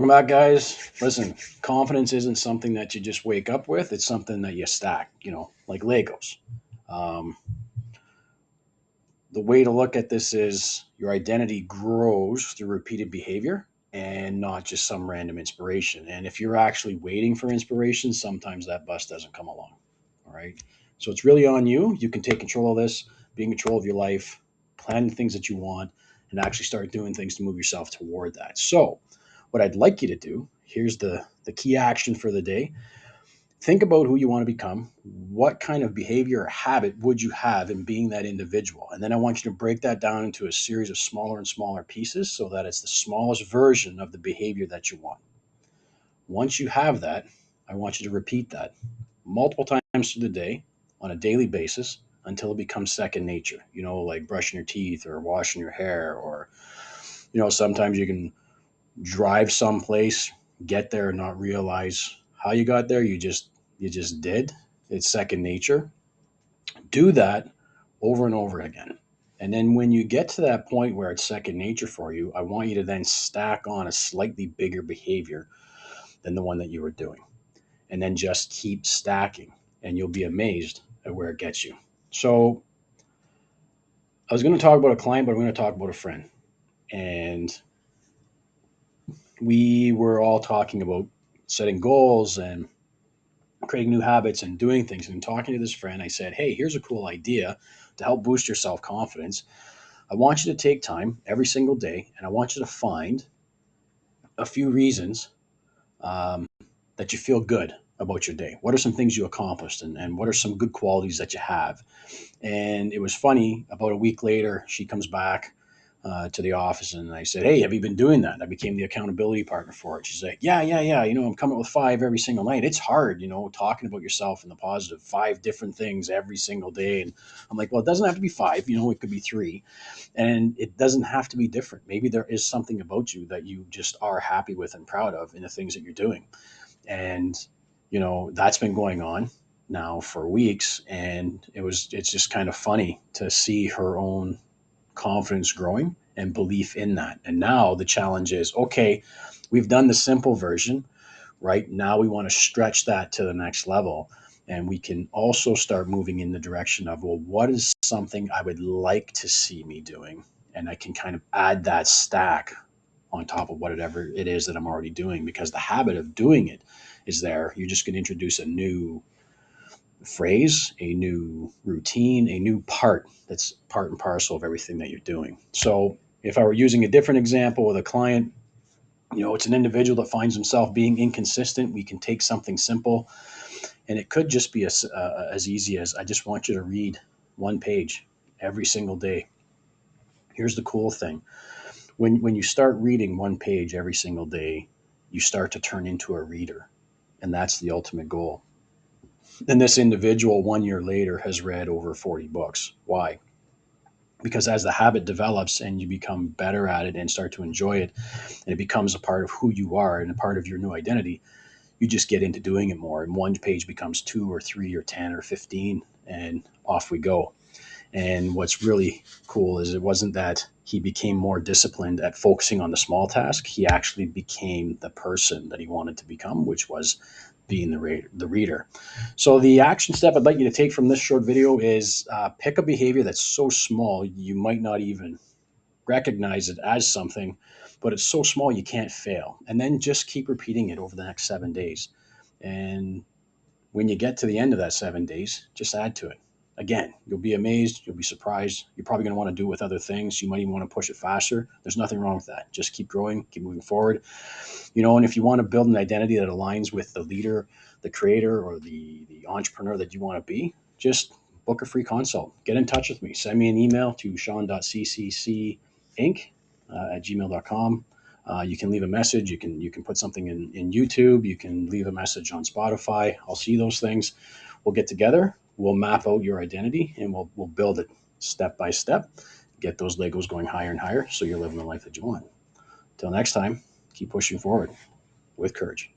Welcome back, guys. Listen, confidence isn't something that you just wake up with. It's something that you stack, like Legos. Um, the way to look at this is your identity grows through repeated behavior and not just some random inspiration. And if you're actually waiting for inspiration, sometimes that bus doesn't come along. All right. So it's really on you. You can take control of this, be in control of your life, plan the things that you want, and actually start doing things to move yourself toward that. So, what I'd like you to do, here's the key action for the day. Think about who you want to become. What kind of behavior or habit would you have in being that individual? And then I want you to break that down into a series of smaller and smaller pieces so that it's the smallest version of the behavior that you want. Once you have that, I want you to repeat that multiple times through the day on a daily basis until it becomes second nature. Like brushing your teeth or washing your hair, or, sometimes you can drive someplace, get there and not realize how you got there. You just did. It's second nature. Do that over and over again. And then when you get to that point where it's second nature for you, I want you to then stack on a slightly bigger behavior than the one that you were doing. And then just keep stacking, and you'll be amazed at where it gets you. So I was going to talk about a client, but I'm going to talk about a friend. And we were all talking about setting goals and creating new habits and doing things. And talking to this friend, I said, hey, here's a cool idea to help boost your self confidence. I want you to take time every single day, and I want you to find a few reasons um, that you feel good about your day. What are some things you accomplished, and what are some good qualities that you have? And it was funny. About a week later, she comes back to the office, and I said, "Hey, have you been doing that?" I became the accountability partner for it. She's like, "Yeah, yeah, yeah. I'm coming up with five every single night. It's hard, talking about yourself in the positive, five different things every single day." And I'm like, "Well, it doesn't have to be five. It could be three, and it doesn't have to be different. Maybe there is something about you that you just are happy with and proud of in the things that you're doing." And that's been going on now for weeks, and it's just kind of funny to see her own confidence growing and belief in that. And now the challenge is, okay, we've done the simple version, right? Now we want to stretch that to the next level, and we can also start moving in the direction of, well, what is something I would like to see me doing? And I can kind of add that stack on top of whatever it is that I'm already doing, because the habit of doing it is there. You're just going to introduce a new phrase, a new routine, a new part that's part and parcel of everything that you're doing. So if I were using a different example with a client, it's an individual that finds himself being inconsistent. We can take something simple, and it could just be as easy as, I just want you to read one page every single day. Here's the cool thing. When you start reading one page every single day, you start to turn into a reader. And that's the ultimate goal. And this individual 1 year later has read over 40 books. Why? Because as the habit develops and you become better at it and start to enjoy it, and it becomes a part of who you are and a part of your new identity, you just get into doing it more. And one page becomes two or three or 10 or 15, and off we go. And what's really cool is it wasn't that he became more disciplined at focusing on the small task. He actually became the person that he wanted to become, which was being the reader. So the action step I'd like you to take from this short video is pick a behavior that's so small you might not even recognize it as something, but it's so small you can't fail. And then just keep repeating it over the next 7 days. And when you get to the end of that 7 days, just add to it. Again, you'll be amazed. You'll be surprised. You're probably going to want to do it with other things. You might even want to push it faster. There's nothing wrong with that. Just keep growing, keep moving forward. And if you want to build an identity that aligns with the leader, the creator, or the entrepreneur that you want to be, just book a free consult. Get in touch with me. Send me an email to sean.cccinc at gmail.com. You can leave a message. You can put something in YouTube. You can leave a message on Spotify. I'll see those things. We'll get together. We'll map out your identity, and we'll build it step by step. Get those Legos going higher and higher so you're living the life that you want. Till next time, keep pushing forward with courage.